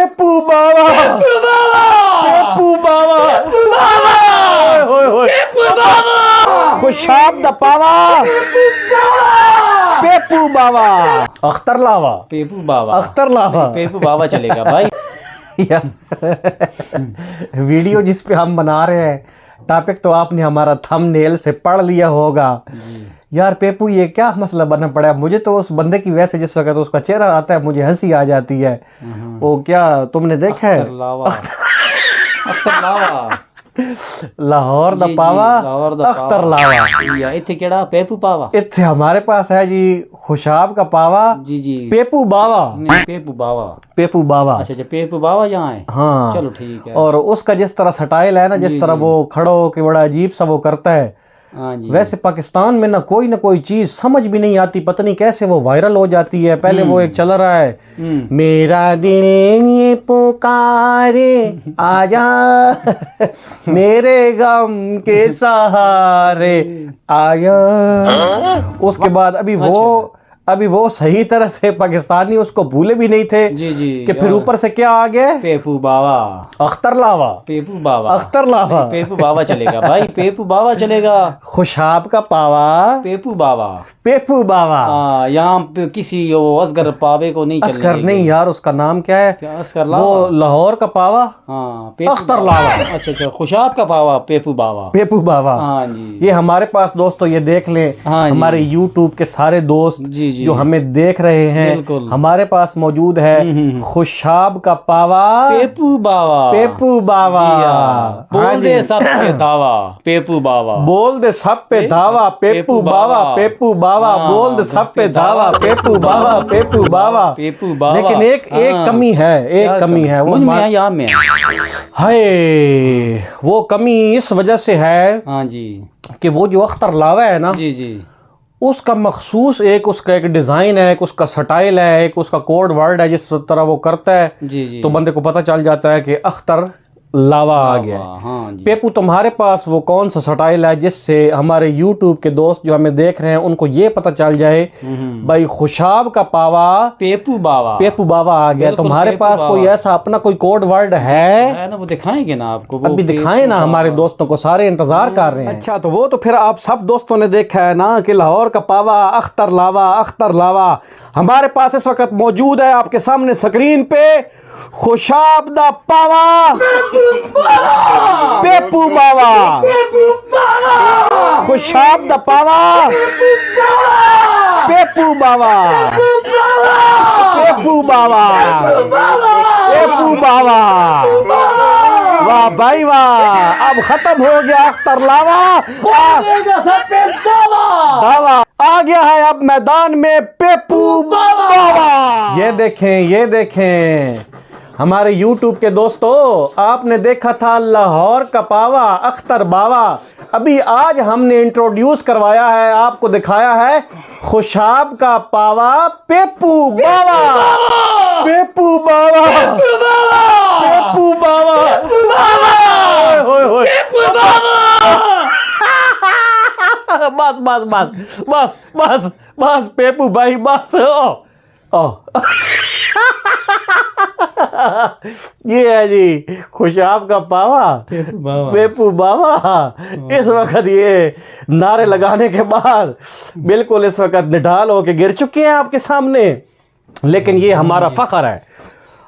पेपू बाबा, पेपू बाबा, खुशाब दा पावा, पेपू बाबा, अख्तर लावा, पेपू बाबा, अख्तर लावा, पेपू बाबा चलेगा भाई। वीडियो जिस पे हम बना रहे हैं, टॉपिक तो आपने हमारा थंबनेल से पढ़ लिया होगा। यार पेपू ये क्या मसला बनना पड़ा है? मुझे तो उस बंदे की वैसे जिस वक्त उसका चेहरा आता है मुझे हंसी आ जाती है। वो क्या तुमने देखा है? अख्तर लावा, लाहौर दा पावा, अख्तर लावा। इत्थे केड़ा पेपू पावा? इत्थे हमारे पास है जी खुशाब का पावा, जी जी, पेपू बावा, पेपू बावा, पेपू बावा। अच्छा पेपू बावा यहाँ है। हाँ चलो ठीक है। और उसका जिस तरह स्टाइल है ना, जिस तरह वो खड़ो के बड़ा अजीब सा वो करता है, वैसे पाकिस्तान में ना कोई चीज समझ भी नहीं आती, पता नहीं कैसे वो वायरल हो जाती है। पहले वो एक चल रहा है, मेरा दिल ये पुकारे आजा मेरे गम के सहारे आया। उसके बाद अभी वो सही तरह से पाकिस्तानी उसको भूले भी नहीं थे जी जी, कि फिर ऊपर से क्या आ गया? पेपू बावा, अख्तर लावा, पेपू बावा, अख्तर लावा, पेपू बावा चलेगा भाई, पेपू बावा चलेगा। खुशाब का पावा, पेपू बावा, पेपू बावा। यहाँ किसी असगर पावे को नहीं, असगर नहीं यार, उसका नाम क्या है? असगर वो लाहौर का पावा, अख्तर लावा। अच्छा खुशाब का पावा, पेपू बावा, पेपू बावा। हाँ जी। ये हमारे पास दोस्तों ये देख लें, हमारे यूट्यूब के सारे दोस्त जी जो हमें देख रहे हैं, हमारे पास मौजूद है खुशाब का पावा, पेपू बावा, पेपू बावा। बोल दे सब पे धावा, पेपू बावा, बोल दे सब पे धावा, पेपू बावा, पेपू बावा, बोल दे सब पे धावा, पेपू बावा, पेपू बावा, पेपू बावा। लेकिन एक कमी है, एक कमी है, वो यहाँ में है। वो कमी इस वजह से है, हाँ जी, कि वो जो अख्तर लावा है ना, जी जी, उसका मखसूस उसका एक डिज़ाइन है, एक उसका स्टाइल है, एक उसका कोड वर्ड है, जिस तरह वो करता है जी जी, तो बंदे को पता चल जाता है कि अख्तर लावा आ गया। हाँ जी। पेपू तुम्हारे पास वो कौन सा स्टाइल है जिससे हमारे YouTube के दोस्त जो हमें देख रहे हैं उनको ये पता चल जाए भाई खुशाब का पावा, पेपू बावा, पेपू बावा आ गया? तुम्हारे पास कोई ऐसा अपना कोई कोड वर्ड है ना? वो दिखाएंगे ना आपको, अभी दिखाएं ना, हमारे दोस्तों को सारे इंतजार कर रहे हैं। अच्छा तो वो तो फिर आप सब दोस्तों ने देखा है ना कि लाहौर का पावा, अख्तर लावा, अख्तर लावा। हमारे पास इस वक्त मौजूद है आपके सामने स्क्रीन पे खुशाब दा पावा, पेपू बावा, खुशाब दा पावा, पेपू बावा, पेपू बावा, पेपू बावा। वाह भाई वाह, अब खत्म हो गया अख्तर लावा, दावा आ गया है अब मैदान में पेपू बावा। ये देखें हमारे YouTube के दोस्तों, आपने देखा था लाहौर का पावा, अख्तर बावा। अभी आज हमने इंट्रोड्यूस करवाया है, आपको दिखाया है खुशाब का पावा, पेपू बावा, पेपू बावा, पेपू बावा, बस बस बस बस बस बस पेपू भाई बस। ये है जी खुशाब का पावा, पेपू बावा। इस वक्त ये नारे लगाने के बाद बिल्कुल इस वक्त निढाल होके गिर चुके हैं आपके सामने, लेकिन ये हमारा फख्र है।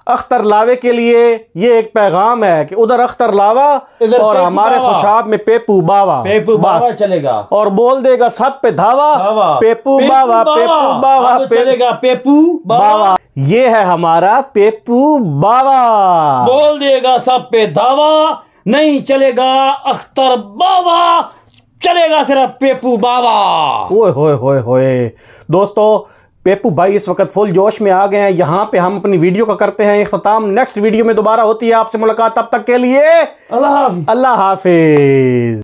अख्तर लावे के लिए ये एक पैगाम है कि उधर अख्तर लावा और हमारे खुशाब में पेपू बावा, पेपू बावा चलेगा, और बोल देगा सब पे धावा, पेपू बावा, पेपू बावा, चलेगा पेपू बावा। ये है हमारा पेपू बावा, बोल देगा सब पे धावा, नहीं चलेगा अख्तर बावा, चलेगा सिर्फ पेपू बावा। ओए होए होए होए दोस्तों, पेपू भाई इस वक्त फुल जोश में आ गए हैं। यहाँ पे हम अपनी वीडियो का करते हैं इख्तिताम। नेक्स्ट वीडियो में दोबारा होती है आपसे मुलाकात, तब तक के लिए अल्लाह हाफिज।